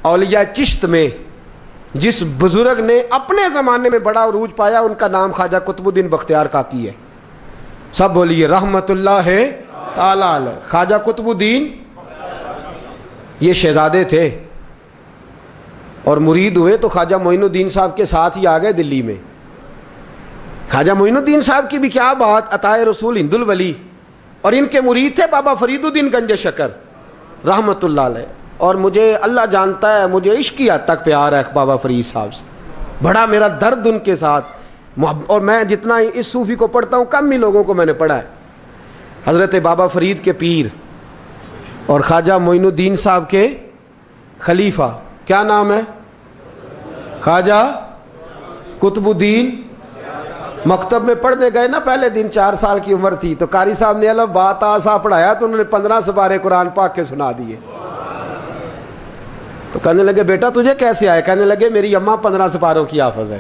اولیاء چشت میں جس بزرگ نے اپنے زمانے میں بڑا عروج پایا ان کا نام خواجہ قطب الدین بختیار کاکی ہے. سب بولیے رحمت اللہ تعالی علیہ. خواجہ قطب الدین یہ شہزادے تھے اور مرید ہوئے تو خواجہ معین الدین صاحب کے ساتھ ہی آ گئے دلی میں. خواجہ معین الدین صاحب کی بھی کیا بات، عطائے رسول ہند الولی، اور ان کے مرید تھے بابا فرید الدین گنج شکر رحمت اللہ علیہ. اور مجھے اللہ جانتا ہے مجھے عشق کی حد تک پیار ہے بابا فرید صاحب سے، بڑا میرا درد ان کے ساتھ. اور میں جتنا اس صوفی کو پڑھتا ہوں کم ہی لوگوں کو میں نے پڑھا ہے. حضرت بابا فرید کے پیر اور خواجہ معین الدین صاحب کے خلیفہ کیا نام ہے؟ خواجہ قطب الدین. مکتب میں پڑھنے گئے نا پہلے دن، 4 سال کی عمر تھی، تو قاری صاحب نے الف با تا سا پڑھایا تو انہوں نے 15 سپارے قرآن پاک کے سنا دیے. تو کہنے لگے بیٹا تجھے کیسے آئے؟ کہنے لگے میری اماں 15 سپاروں کی حافظ ہے،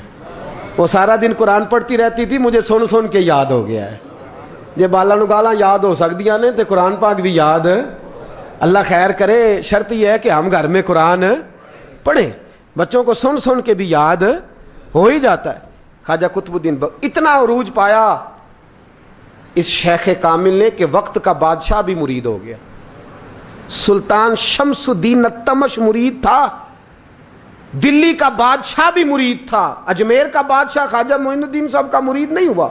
وہ سارا دن قرآن پڑھتی رہتی تھی، مجھے سن سن کے یاد ہو گیا ہے. یہ بالا نو گالاں یاد ہو سکدیاں نے تے قرآن پاک بھی یاد. اللہ خیر کرے، شرط یہ ہے کہ ہم گھر میں قرآن پڑھیں، بچوں کو سن سن کے بھی یاد ہو ہی جاتا ہے. خواجہ قطب الدین اتنا عروج پایا اس شیخ کامل نے کہ وقت کا بادشاہ بھی مرید ہو گیا. سلطان شمس الدین التمش مرید تھا، دلی کا بادشاہ بھی مرید تھا. اجمیر کا بادشاہ خواجہ معین الدین صاحب کا مرید نہیں ہوا،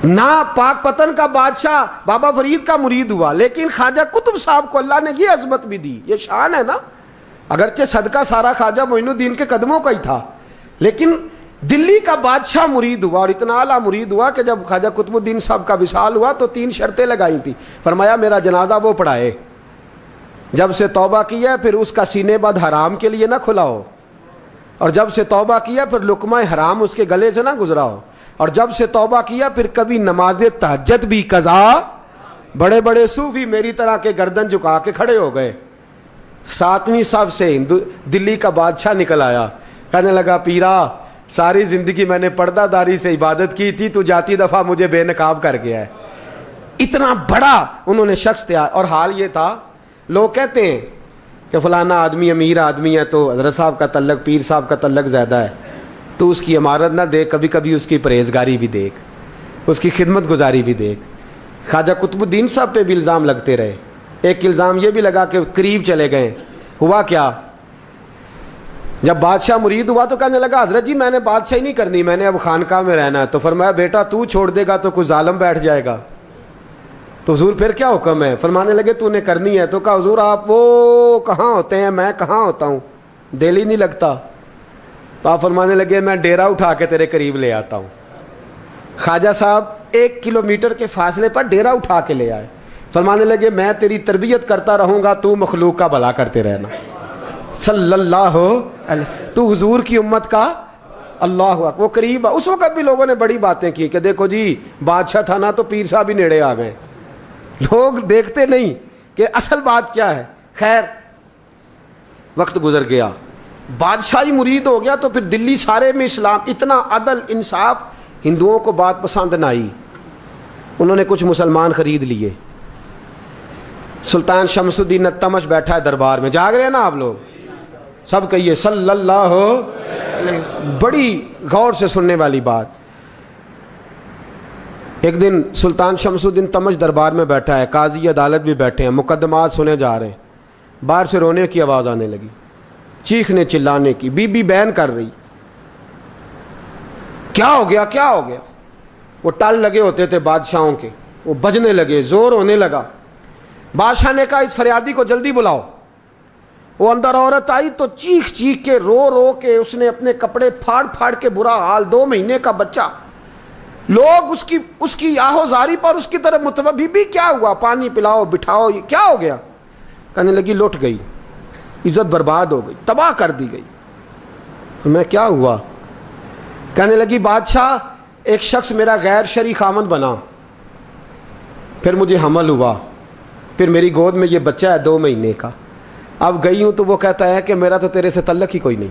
نہ پاک پتن کا بادشاہ بابا فرید کا مرید ہوا. لیکن خواجہ قطب صاحب کو اللہ نے یہ عظمت بھی دی، یہ شان ہے نا. اگرچہ صدقہ سارا خواجہ معین الدین کے قدموں کا ہی تھا، لیکن دلی کا بادشاہ مرید ہوا، اور اتنا اعلیٰ مرید ہوا کہ جب خواجہ قطب الدین صاحب کا وصال ہوا تو 3 شرطیں لگائی تھیں. فرمایا میرا جنازہ وہ پڑھائے، جب سے توبہ کیا پھر اس کا سینے بد حرام کے لیے نہ کھلا ہو، اور جب سے توبہ کیا پھر لقمہ حرام اس کے گلے سے نہ گزرا ہو، اور جب سے توبہ کیا پھر کبھی نماز تہجد بھی قضا. بڑے بڑے صوفی میری طرح کے گردن جھکا کے کھڑے ہو گئے. 7ویں صف سے دلی کا بادشاہ نکل آیا، کہنے لگا پیرا ساری زندگی میں نے پردہ داری سے عبادت کی تھی، تو جاتی دفعہ مجھے بے نقاب کر گیا ہے. اتنا بڑا انہوں نے شخص تیار. اور حال یہ تھا، لوگ کہتے ہیں کہ فلانا آدمی امیر آدمی ہے تو حضرت صاحب کا تعلق، پیر صاحب کا تعلق زیادہ ہے، تو اس کی عمارت نہ دیکھ، کبھی کبھی اس کی پرہیزگاری بھی دیکھ، اس کی خدمت گزاری بھی دیکھ. خواجہ قطب الدین صاحب پہ بھی الزام لگتے رہے. ایک الزام یہ بھی لگا کہ قریب چلے گئے. ہوا کیا، جب بادشاہ مرید ہوا تو کہنے لگا حضرت جی میں نے بادشاہی نہیں کرنی، میں نے اب خانقاہ میں رہنا ہے. تو فرمایا بیٹا تو چھوڑ دے گا تو کوئی ظالم بیٹھ جائے گا. تو حضور پھر کیا حکم ہے؟ فرمانے لگے تو نے کرنی ہے. تو کہا حضور آپ وہ کہاں ہوتے ہیں، میں کہاں ہوتا ہوں، دل ہی نہیں لگتا. تو آپ فرمانے لگے میں ڈیرا اٹھا کے تیرے قریب لے آتا ہوں. خواجہ صاحب 1 کلومیٹر کے فاصلے پر ڈیرا اٹھا کے لے آئے. فرمانے لگے میں تیری تربیت کرتا رہوں گا، تو مخلوق کا بھلا کرتے رہنا. صلی اللہ علیہ، تو حضور کی امت کا اللہ اکبر. وہ قریب، اس وقت بھی لوگوں نے بڑی باتیں کی کہ دیکھو جی بادشاہ تھا نا تو پیر صاحب ہی نیڑے آ گئے. لوگ دیکھتے نہیں کہ اصل بات کیا ہے. خیر وقت گزر گیا، بادشاہی مرید ہو گیا، تو پھر دلی سارے میں اسلام، اتنا عدل انصاف. ہندوؤں کو بات پسند نہ آئی، انہوں نے کچھ مسلمان خرید لیے. سلطان شمس الدین التمش بیٹھا ہے دربار میں، جاگ رہے ہیں نا آپ لوگ سب، کہیے صلی اللہ علیہ. بڑی غور سے سننے والی بات. ایک دن سلطان شمس الدین تمش دربار میں بیٹھا ہے، قاضی عدالت بھی بیٹھے ہیں، مقدمات سنے جا رہے ہیں. باہر سے رونے کی آواز آنے لگی، چیخنے چلانے کی. بی بی بیان کر رہی، کیا ہو گیا کیا ہو گیا. وہ ٹال لگے ہوتے تھے بادشاہوں کے، وہ بجنے لگے، زور ہونے لگا. بادشاہ نے کہا اس فریادی کو جلدی بلاؤ. وہ اندر عورت آئی تو چیخ چیخ کے رو رو کے اس نے اپنے کپڑے پھاڑ پھاڑ کے، برا حال، 2 مہینے کا بچہ. لوگ اس کی آہو زاری پر اس کی طرف متوجہ. بھی کیا ہوا، پانی پلاؤ بٹھاؤ، یہ کیا ہو گیا. کہنے لگی لٹ گئی، عزت برباد ہو گئی، تباہ کر دی گئی. میں کیا ہوا؟ کہنے لگی بادشاہ ایک شخص میرا غیر شرعی خامند بنا، پھر مجھے حمل ہوا، پھر میری گود میں یہ بچہ ہے 2 مہینے کا. اب گئی ہوں تو وہ کہتا ہے کہ میرا تو تیرے سے تعلق ہی کوئی نہیں.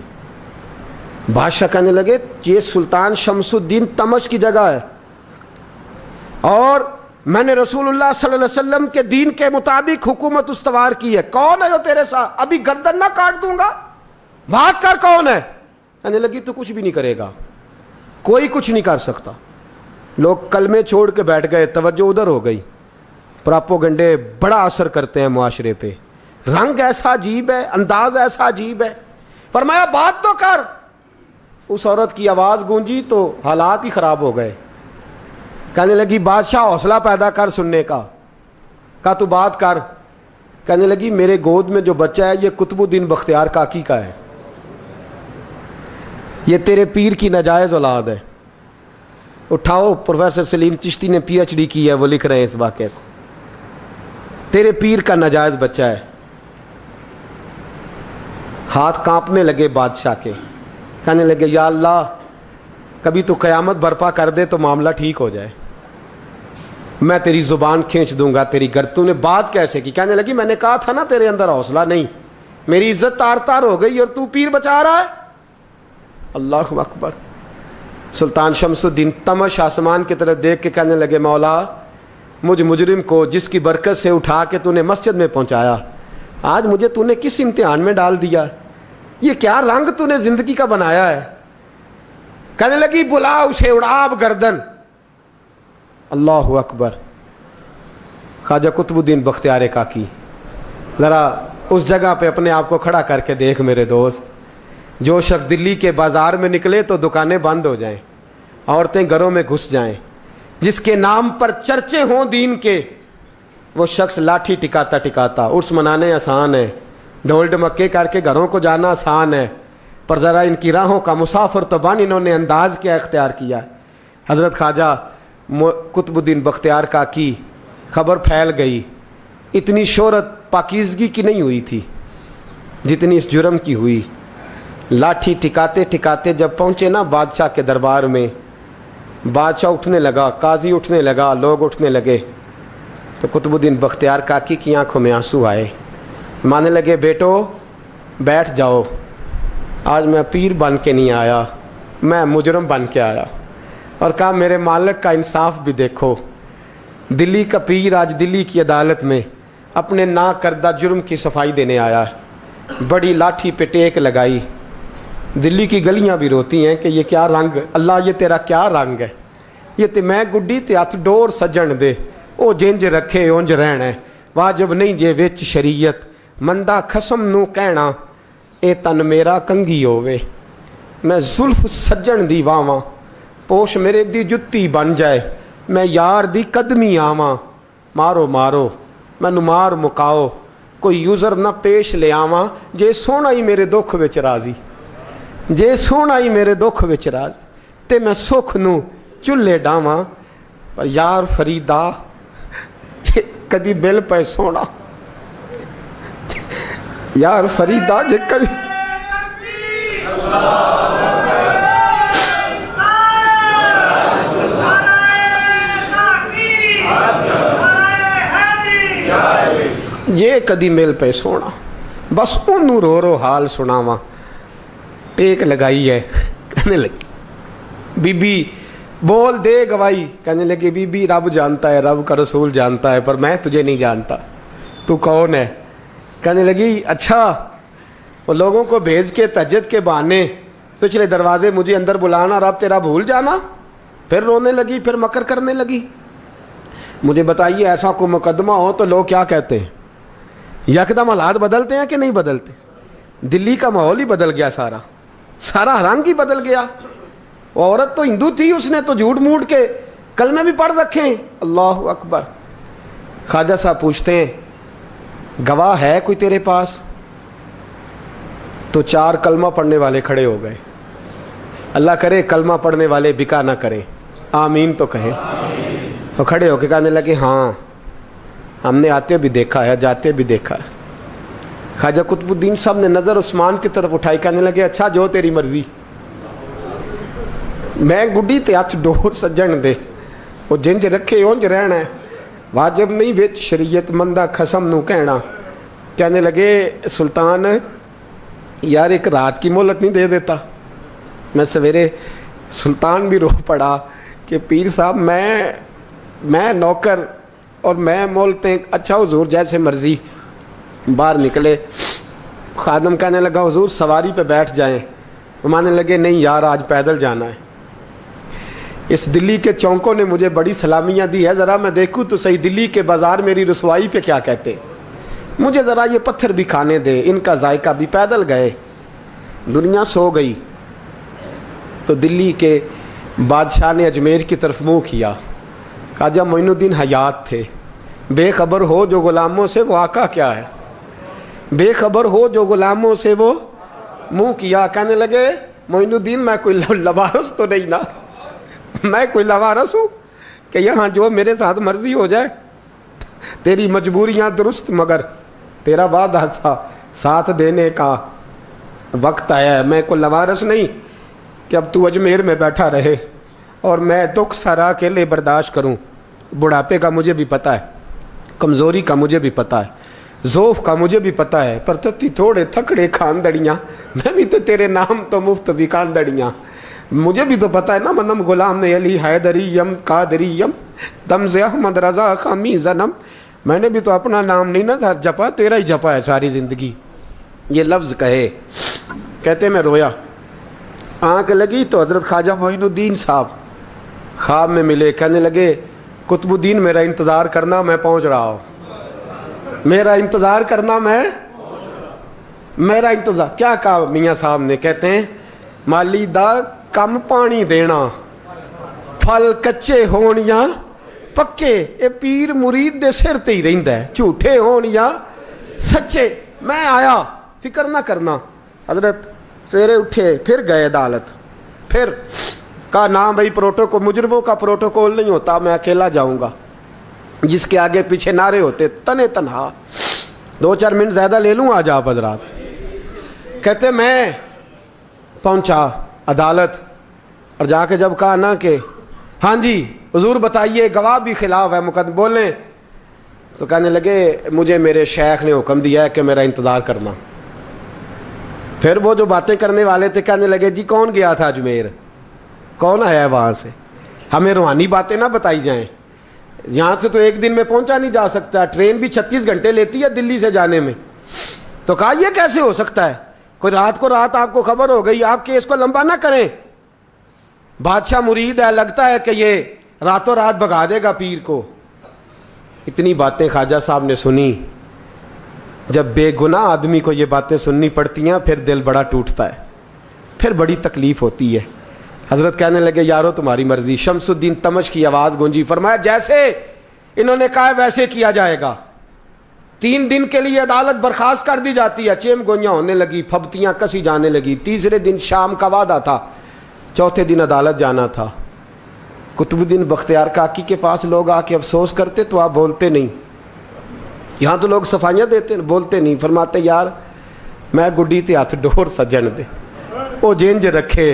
بادشاہ کہنے لگے یہ سلطان شمس الدین تمش کی جگہ ہے، اور میں نے رسول اللہ صلی اللہ علیہ وسلم کے دین کے مطابق حکومت استوار کی ہے، کون ہے جو تیرے ساتھ؟ ابھی گردن نہ کاٹ دوں گا، بات کر کون ہے؟ کہنے لگی تو کچھ بھی نہیں کرے گا، کوئی کچھ نہیں کر سکتا۔ لوگ کلمے چھوڑ کے بیٹھ گئے، توجہ ادھر ہو گئی۔ پراپوگنڈے بڑا اثر کرتے ہیں معاشرے پہ، رنگ ایسا عجیب ہے، انداز ایسا عجیب ہے۔ فرمایا بات تو کر۔ اس عورت کی آواز گونجی تو حالات ہی خراب ہو گئے۔ کہنے لگی بادشاہ حوصلہ پیدا کر سننے کا۔ کہا تو بات کر۔ کہنے لگی میرے گود میں جو بچہ ہے یہ قطب الدین بختیار کاکی کا ہے، یہ تیرے پیر کی ناجائز اولاد ہے۔ اٹھاؤ، پروفیسر سلیم چشتی نے پی ایچ ڈی کی ہے، وہ لکھ رہے ہیں اس واقعے کو، تیرے پیر کا ناجائز بچہ ہے۔ ہاتھ کانپنے لگے بادشاہ کے، کہنے لگے یا اللہ کبھی تو قیامت برپا کر دے تو معاملہ ٹھیک ہو جائے، میں تیری زبان کھینچ دوں گا تیری تو نے بات کیسے کی؟ کہنے لگی میں نے کہا تھا نا تیرے اندر حوصلہ نہیں، میری عزت تار تار ہو گئی اور تو پیر بچا رہا ہے۔ اللہ اکبر۔ سلطان شمس الدین تمش آسمان کی طرف دیکھ کے کہنے لگے مولا مجھ مجرم کو جس کی برکت سے اٹھا کے تو نے مسجد میں پہنچایا، آج مجھے تو نے کس امتحان میں ڈال دیا؟ یہ کیا رنگ تو نے زندگی کا بنایا ہے؟ کہنے لگی بلا اسے، اڑا اب گردن۔ اللہ اکبر۔ خواجہ قطب الدین بختیار کاکی، ذرا اس جگہ پہ اپنے آپ کو کھڑا کر کے دیکھ میرے دوست۔ جو شخص دلی کے بازار میں نکلے تو دکانیں بند ہو جائیں، عورتیں گھروں میں گھس جائیں، جس کے نام پر چرچے ہوں دین کے، وہ شخص لاٹھی ٹکاتا ٹکاتا، عرس منانے آسان ہے، ڈھول ڈمکے کر کے گھروں کو جانا آسان ہے، پر ذرا ان کی راہوں کا مسافر تو بن انہوں نے انداز کیا اختیار کیا ہے۔ حضرت خواجہ قطب الدین بختیار کاکی، خبر پھیل گئی، اتنی شہرت پاکیزگی کی نہیں ہوئی تھی جتنی اس جرم کی ہوئی۔ لاٹھی ٹکاتے ٹکاتے جب پہنچے نا بادشاہ کے دربار میں، بادشاہ اٹھنے لگا، قاضی اٹھنے لگا، لوگ اٹھنے لگے، تو قطب الدین بختیار کاکی کی آنکھوں میں آنسو آئے، مانے لگے بیٹو بیٹھ جاؤ، آج میں پیر بن کے نہیں آیا، میں مجرم بن کے آیا۔ اور کہا میرے مالک کا انصاف بھی دیکھو، دلی کا پیر آج دلی کی عدالت میں اپنے نا کردہ جرم کی صفائی دینے آیا ہے۔ بڑی لاٹھی پہ ٹیک لگائی، دلی کی گلیاں بھی روتی ہیں کہ یہ کیا رنگ، اللہ یہ تیرا کیا رنگ ہے، یہ تے میں گڈی تے ہاتھ ڈور سجن دے، او جنج رکھے اونج رہنا ہے، واجب نہیں جے وچ شریعت، مندہ خسم نو کہنا اے تن میرا کنگھی ہووے، میں زلف سجن دی واواں، پوش میرے دی جتی بن جائے، میں یار دی قدمی آواں، مارو مارو مینوں مار مکاؤ، کوئی یوزر نہ پیش لے آواں، جے سونا ہی میرے دکھ وچ راضی، جے سونا ہی میرے دکھ وچ راضی، تے میں سکھ نو چلے ڈاواں، پر یار فریدا جے کدی مل پے سونا، یار فریدا جے کدی یہ کدی مل پہ سونا، بس انہوں رو رو حال سناواں۔ ٹیک لگائی ہے، کہنے لگی بی بی بول دے گواہی، کہنے لگی بی بی رب جانتا ہے، رب کا رسول جانتا ہے، پر میں تجھے نہیں جانتا، تو کون ہے؟ کہنے لگی اچھا وہ لوگوں کو بھیج کے تہجد کے بہانے پچھلے دروازے مجھے اندر بلانا، رب تیرا بھول جانا۔ پھر رونے لگی، پھر مکر کرنے لگی۔ مجھے بتائیے ایسا کوئی مقدمہ ہو تو لوگ کیا کہتے ہیں؟ یکدم حالات بدلتے ہیں کہ نہیں بدلتے؟ دلی کا ماحول ہی بدل گیا، سارا رنگ ہی بدل گیا۔ وہ عورت تو ہندو تھی، اس نے تو جھوٹ موٹ کے کلمے بھی پڑھ رکھے ہیں۔ اللہ اکبر۔ خواجہ صاحب پوچھتے ہیں گواہ ہے کوئی تیرے پاس؟ تو 4 کلمہ پڑھنے والے کھڑے ہو گئے۔ اللہ کرے کلمہ پڑھنے والے بکا نہ کریں، آمین تو کہیں۔ وہ کھڑے ہو کے کہنے لگے ہاں ہم نے آتے بھی دیکھا ہے، جاتے بھی دیکھا ہے۔ خواجہ قطب الدین صاحب نے نظر عثمان کی طرف اٹھائی، کہنے لگے اچھا جو تیری مرضی، میں گڈی تے ہاتھ ڈور سجن دے، وہ جنج رکھے اونج رہنا ہے، واجب نہیں وچ شریعت، مندہ خسم نو کہنا۔ کہنے لگے سلطان یار ایک رات کی مہلت نہیں دے دیتا؟ میں سویرے، سلطان بھی رو پڑا کہ پیر صاحب میں میں نوکر اور میں بولتے ہیں اچھا حضور جیسے مرضی. باہر نکلے, خادم کہنے لگا حضور سواری پہ بیٹھ جائیں. مانے لگے نہیں یار آج پیدل جانا ہے. اس دلی کے چونکوں نے مجھے بڑی سلامیاں دی ہے, ذرا میں دیکھوں تو صحیح دلی کے بازار میری رسوائی پہ کیا کہتے ہیں. مجھے ذرا یہ پتھر بھی کھانے دے, ان کا ذائقہ بھی. پیدل گئے, دنیا سو گئی تو دلی کے بادشاہ نے اجمیر کی طرف منہ کیا. خواجہ معین الدین حیات تھے. بے خبر ہو جو غلاموں سے وہ آقا کیا ہے, بے خبر ہو جو غلاموں سے وہ منہ کیا. کہنے لگے معین الدین میں کوئی لوارس تو نہیں نا, میں کوئی لوارس ہوں کہ یہاں جو میرے ساتھ مرضی ہو جائے. تیری مجبوریاں درست مگر تیرا وعدہ تھا ساتھ دینے کا وقت آیا ہے. میں کوئی لوارس نہیں کہ اب تو اجمیر میں بیٹھا رہے اور میں دکھ سارا اکیلے برداشت کروں. بڑھاپے کا مجھے بھی پتہ ہے, کمزوری کا مجھے بھی پتہ ہے, ذوف کا مجھے بھی پتہ ہے, پر تتی تھوڑے تھکڑے خاندڑیاں, میں بھی تو تیرے نام تو مفت بھی خاندڑیاں. مجھے بھی تو پتہ ہے نا منم غلام علی حیدریم قادریم دمز احمد رضا خامی زنم. میں نے بھی تو اپنا نام نہیں نا جپا, تیرا ہی جپا ہے ساری زندگی. یہ لفظ کہے, کہتے میں رویا. آنکھ لگی تو حضرت خواجہ معین الدین صاحب خواب میں ملے. کہنے لگے قطب الدین میرا انتظار کرنا, میں پہنچ رہا ہوں. میرا انتظار کرنا, میرا انتظار. کیا کہا میاں صاحب نے؟ کہتے ہیں مالی دا کم پانی دینا, پھل کچے ہون یا پکے, اے پیر مرید دے سر تے ہی رہندا ہے, جھوٹے ہون یا سچے. میں آیا, فکر نہ کرنا. حضرت سویرے اٹھے, پھر گئے عدالت. پھر کہا نام بھائی پروٹوکول, مجرموں کا پروٹوکول نہیں ہوتا, میں اکیلا جاؤں گا. جس کے آگے پیچھے نعرے ہوتے تنے تنہا. 2-4 منٹ زیادہ لے لوں آج آپ حضرات. کہتے میں پہنچا عدالت اور جا کے جب کہا نا کہ ہاں جی حضور بتائیے, گواہ بھی خلاف ہے, مقدم بولیں. تو کہنے لگے مجھے میرے شیخ نے حکم دیا ہے کہ میرا انتظار کرنا. پھر وہ جو باتیں کرنے والے تھے کہنے لگے جی کون گیا تھا اجمیر, کون آیا ہے وہاں سے, ہمیں روحانی باتیں نہ بتائی جائیں. یہاں سے تو ایک دن میں پہنچا نہیں جا سکتا, ٹرین بھی 36 گھنٹے لیتی ہے دلی سے جانے میں. تو کہا یہ کیسے ہو سکتا ہے, کوئی رات کو رات آپ کو خبر ہو گئی, آپ کیس کو لمبا نہ کریں. بادشاہ مرید ہے, لگتا ہے کہ یہ راتوں رات بھگا دے گا پیر کو. اتنی باتیں خواجہ صاحب نے سنی. جب بے گناہ آدمی کو یہ باتیں سننی پڑتی ہیں پھر دل بڑا ٹوٹتا ہے, پھر بڑی تکلیف ہوتی ہے. حضرت کہنے لگے یارو تمہاری مرضی. شمس الدین تمش کی آواز گونجی. فرمایا جیسے انہوں نے کہا ویسے کیا جائے گا. 3 دن کے لیے عدالت برخاست کر دی جاتی ہے. چیم گوئیاں ہونے لگی, پھبتیاں کسی جانے لگی. تیسرے دن شام کا وعدہ تھا, چوتھے دن عدالت جانا تھا. قطب الدین بختیار کاکی کے پاس لوگ آ کے افسوس کرتے تو آپ بولتے نہیں. یہاں تو لوگ صفائیاں دیتے بولتے نہیں. فرماتے یار میں گڈی تے ہاتھ ڈور سجن دے, وہ جینج رکھے,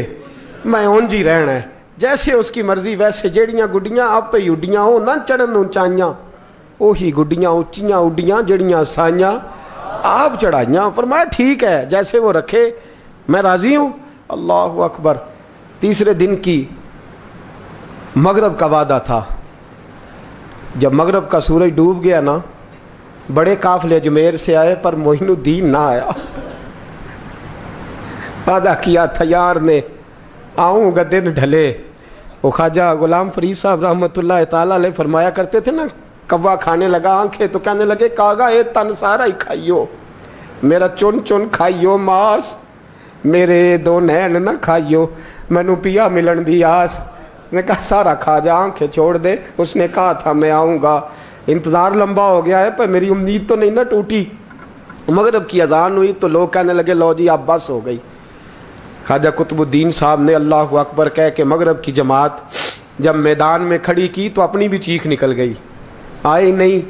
میں اونج ہی رہنا ہے, جیسے اس کی مرضی ویسے. جیڑیاں گڈیاں آپ پہ اڈیاں ہو نہ چڑھن اونچائیاں, وہی گڈیاں اونچیاں اڈیاں جڑیاں سائیاں آپ چڑھائیاں. فرمایا ٹھیک ہے جیسے وہ رکھے, میں راضی ہوں. اللہ اکبر. تیسرے دن کی مغرب کا وعدہ تھا. جب مغرب کا سورج ڈوب گیا نا, بڑے قافلے اجمیر سے آئے پر معین الدین نہ آیا. وعدہ کیا تھا یار نے آؤں گا دن ڈھلے. وہ خواجہ غلام فرید صاحب رحمۃ اللہ تعالیٰ علیہ فرمایا کرتے تھے نا, کوا کھانے لگا آنکھیں تو کہنے لگے کاغا اے تن سارا ہی کھائیو, میرا چن چن کھائیو ماس, میرے 2 نین نہ کھائیو, مینو پیا ملن دی آس. نے کہا سارا کھا جا, آنکھیں چھوڑ دے. اس نے کہا تھا میں آؤں گا, انتظار لمبا ہو گیا ہے پر میری امید تو نہیں نہ ٹوٹی. مغرب کی اذان ہوئی تو لوگ کہنے لگے لو جی اب بس ہو گئی. خواجہ قطب الدین صاحب نے اللہ اکبر کہہ کے مغرب کی جماعت جب میدان میں کھڑی کی تو اپنی بھی چیخ نکل گئی, آئی نہیں.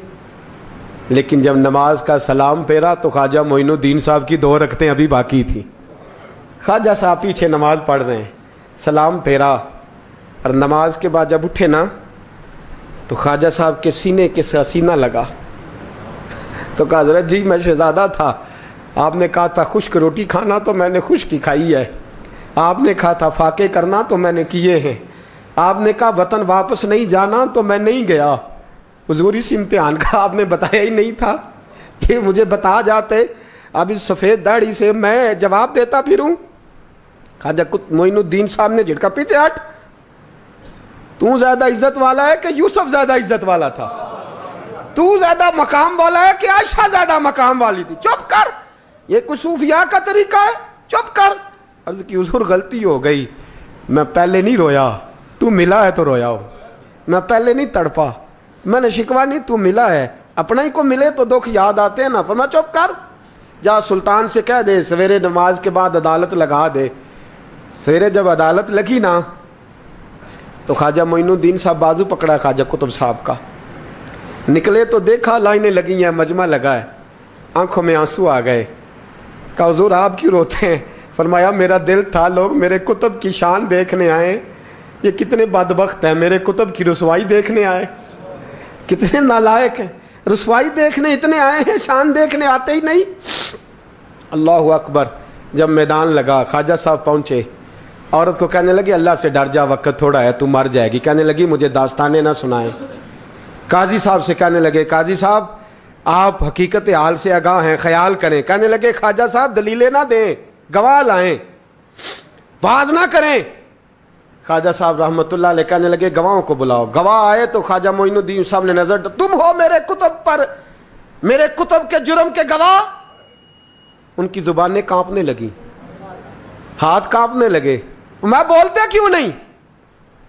لیکن جب نماز کا سلام پھیرا تو خواجہ معین الدین صاحب کی 2 رکعتیں ابھی باقی تھیں. خواجہ صاحب پیچھے نماز پڑھ رہے ہیں, سلام پھیرا اور نماز کے بعد جب اٹھے نا تو خواجہ صاحب کے سینے کے سینہ لگا. تو کہا حضرت جی میں شہزادہ تھا, آپ نے کہا تھا خشک روٹی کھانا تو میں نے خشک کی کھائی ہے, آپ نے کہا تھا فاقے کرنا تو میں نے کیے ہیں, آپ نے کہا وطن واپس نہیں جانا تو میں نہیں گیا. حضور اس امتحان کا آپ نے بتایا ہی نہیں تھا. یہ مجھے بتا جاتے اب اس سفید داڑھی سے میں جواب دیتا پھروں. خواجہ معین الدین صاحب نے جھٹکا, پیچھے ہٹ, تو زیادہ عزت والا ہے کہ یوسف زیادہ عزت والا تھا؟ تو زیادہ مقام والا ہے کہ عائشہ زیادہ مقام والی تھی؟ چپ کر, یہ کوئی صوفیاء کا طریقہ ہے؟ چپ کر. عرض کی حضور غلطی ہو گئی, میں پہلے نہیں رویا, تو ملا ہے تو رویا ہو. میں پہلے نہیں تڑپا, میں نے شکوا نہیں, تو ملا ہے. اپنا ہی کو ملے تو دکھ یاد آتے ہیں نا. فرمایا چپ کر, جا سلطان سے کہہ دے سویرے نماز کے بعد عدالت لگا دے. سویرے جب عدالت لگی نا تو خواجہ معین الدین صاحب بازو پکڑا خواجہ قطب صاحب کا, نکلے تو دیکھا لائنیں لگی ہیں, مجمع لگا ہے, آنکھوں میں آنسو آ گئے. کہا حضور آپ کیوں روتے ہیں؟ فرمایا میرا دل تھا لوگ میرے کتب کی شان دیکھنے آئے, یہ کتنے بدبخت ہیں, میرے کتب کی رسوائی دیکھنے آئے. کتنے نالائق ہیں, رسوائی دیکھنے اتنے آئے ہیں, شان دیکھنے آتے ہی نہیں. اللہ اکبر. جب میدان لگا خواجہ صاحب پہنچے, عورت کو کہنے لگی اللہ سے ڈر جا, وقت تھوڑا ہے, تو مر جائے گی. کہنے لگی مجھے داستانیں نہ سنائیں. قاضی صاحب سے کہنے لگے قاضی صاحب آپ حقیقت حال سے آگاہ ہیں, خیال کریں. کہنے لگے خواجہ صاحب دلیلیں نہ دیں, گواہ لائیں, واز نہ کریں. خواجہ صاحب رحمۃ اللہ علیہ کہنے لگے گواہوں کو بلاؤ. گواہ آئے تو خواجہ معین الدین صاحب نے نظر, تم ہو میرے کتب پر, میرے کتب کے جرم کے گواہ. ان کی زبانیں کانپنے لگیں, ہاتھ کانپنے لگے. میں بولتے کیوں نہیں؟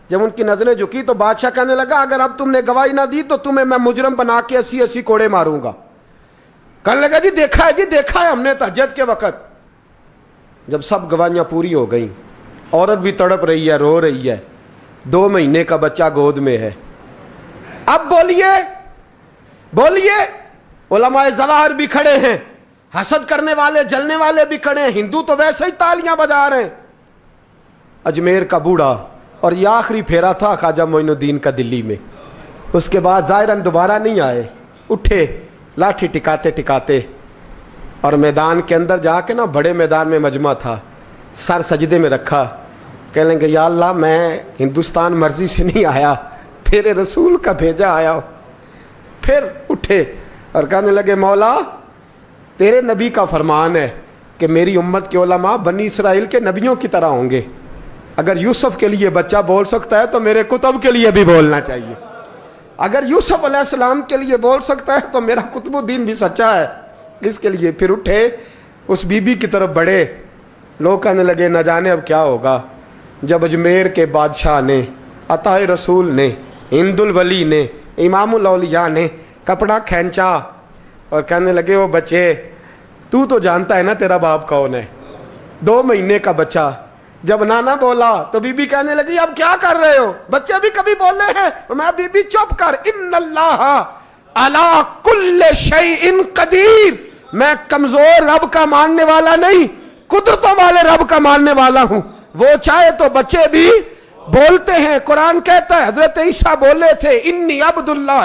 جب ان کی نظریں جھکی تو بادشاہ کہنے لگا اگر اب تم نے گواہی نہ دی تو تمہیں میں مجرم بنا کے 80 کوڑے ماروں گا. کہنے لگا جی دیکھا ہے ہم نے تہجد کے وقت. جب سب گواہیاں پوری ہو گئیں, عورت بھی تڑپ رہی ہے, رو رہی ہے, 2 مہینے کا بچہ گود میں ہے. اب بولیے, علماء ظواہر بھی کھڑے ہیں, حسد کرنے والے جلنے والے بھی کھڑے ہیں, ہندو تو ویسے ہی تالیاں بجا رہے ہیں. اجمیر کا بوڑھا, اور یہ آخری پھیرا تھا خواجہ معین الدین کا دلی میں. اس کے بعد ظاہراً دوبارہ نہیں آئے. اٹھے لاٹھی ٹکاتے ٹکاتے اور میدان کے اندر جا کے نا, بڑے میدان میں مجمع تھا, سر سجدے میں رکھا. کہنے لگے یا اللہ میں ہندوستان مرضی سے نہیں آیا, تیرے رسول کا بھیجا آیا ہوں. پھر اٹھے اور کہنے لگے مولا تیرے نبی کا فرمان ہے کہ میری امت کے علماء بنی اسرائیل کے نبیوں کی طرح ہوں گے. اگر یوسف کے لیے بچہ بول سکتا ہے تو میرے کتب کے لیے بھی بولنا چاہیے. اگر یوسف علیہ السلام کے لیے بول سکتا ہے تو میرا قطب الدین بھی سچا ہے. اس کے لیے پھر اٹھے, اس بی بی کی طرف بڑھے. لوگ کہنے لگے نہ جانے اب کیا ہوگا. جب اجمیر کے بادشاہ نے, عطا رسول نے, ہند الولی نے, امام الاولیاء نے کپڑا کھینچا اور کہنے لگے وہ بچے تو جانتا ہے نا تیرا باپ کون ہے, 2 مہینے کا بچہ. جب نانا بولا تو بی بی کہنے لگی اب کیا کر رہے ہو, بچے بھی کبھی بولے ہیں؟ میں بی بی چپ کر, ان اللہ علی کل شیء قدیر, میں کمزور رب کا ماننے والا نہیں, قدرتوں والے رب کا ماننے والا ہوں. وہ چاہے تو بچے بھی بولتے ہیں. قرآن کہتا ہے حضرت عیسیٰ بولے تھے انی عبداللہ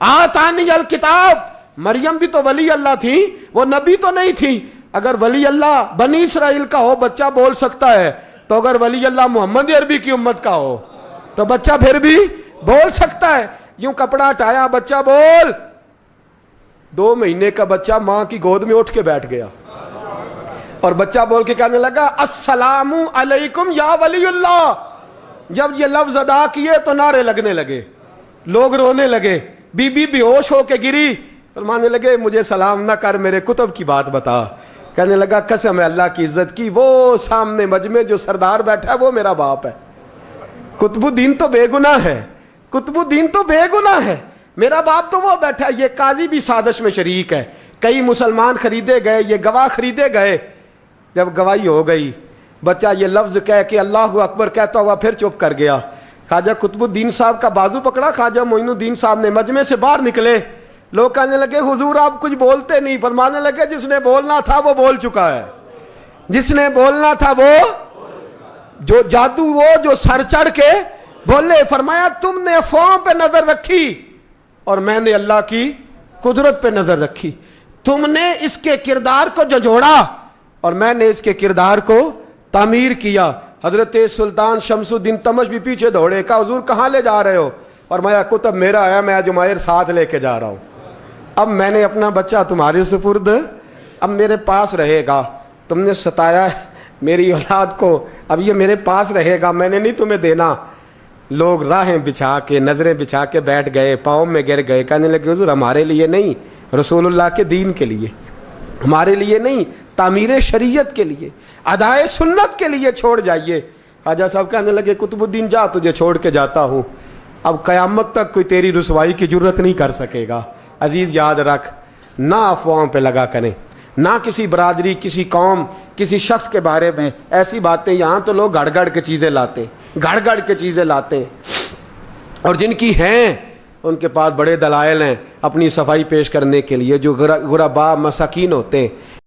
آتانی الکتاب. مریم بھی تو ولی اللہ تھی, وہ نبی تو نہیں تھی. اگر ولی اللہ بنی اسرائیل کا ہو بچہ بول سکتا ہے, تو اگر ولی اللہ محمد عربی کی امت کا ہو تو بچہ پھر بھی بول سکتا ہے. یوں کپڑا ہٹایا, بچہ بول. 2 مہینے کا بچہ ماں کی گود میں اٹھ کے بیٹھ گیا اور بچہ بول کے کہنے لگا السلام علیکم یا ولی اللہ. جب یہ لفظ ادا کیے تو نعرے لگنے لگے, لوگ رونے لگے. بی بی بے ہوش ہو کے گری, فرمانے لگے مجھے سلام نہ کر, میرے کتب کی بات بتا. کہنے لگا قسم ہے اللہ کی عزت کی, وہ سامنے مجمع جو سردار بیٹھا ہے وہ میرا باپ ہے. قطب الدین تو بے گناہ ہے, قطب الدین تو بے گناہ ہے, میرا باپ تو وہ بیٹھا ہے. یہ قاضی بھی سازش میں شریک ہے. کئی مسلمان خریدے گئے, یہ گواہ خریدے گئے. جب گواہی ہو گئی, بچہ یہ لفظ کہہ کے اللہ اکبر کہتا ہوا پھر چپ کر گیا. خواجہ قطب الدین صاحب کا بازو پکڑا, خواجہ معین الدین صاحب نے مجمع سے باہر نکلے. لوگ کہنے لگے حضور آپ کچھ بولتے نہیں. فرمانے لگے جس نے بولنا تھا وہ بول چکا ہے, جس نے بولنا تھا وہ جو جادو, وہ جو سر چڑھ کے بولے. فرمایا تم نے افواہوں پہ نظر رکھی اور میں نے اللہ کی قدرت پہ نظر رکھی. تم نے اس کے کردار کو جھنجھوڑا اور میں نے اس کے کردار کو تعمیر کیا. حضرت سلطان شمس الدین تمش بھی پیچھے دوڑے، کہا حضور کہاں لے جا رہے ہو؟ اور میں کتب میرا آیا، میں جمائر ساتھ لے کے جا رہا ہوں، اب میں نے اپنا بچہ تمہارے سپرد، اب میرے پاس رہے گا، تم نے ستایا میری اولاد کو، اب یہ میرے پاس رہے گا، میں نے نہیں تمہیں دینا۔ لوگ راہیں بچھا کے، نظریں بچھا کے بیٹھ گئے، پاؤں میں گر گئے، کہنے لگے حضور ہمارے لیے نہیں، رسول اللہ کے دین کے لیے، ہمارے لیے نہیں، تعمیر شریعت کے لیے، ادائے سنت کے لیے چھوڑ جائیے۔ خواجہ صاحب کہنے لگے قطب الدین جا، تجھے چھوڑ کے جاتا ہوں، اب قیامت تک کوئی تیری رسوائی کی جرت نہیں کر سکے گا۔ عزیز یاد رکھ، نہ افواہوں پہ لگا کریں، نہ کسی برادری، کسی قوم، کسی شخص کے بارے میں ایسی باتیں، یہاں تو لوگ گڑ گڑ کے چیزیں لاتے، گڑ گڑ کے چیزیں لاتے، اور جن کی ہیں ان کے پاس بڑے دلائل ہیں اپنی صفائی پیش کرنے کے لیے، جو غربا مساکین ہوتے ہیں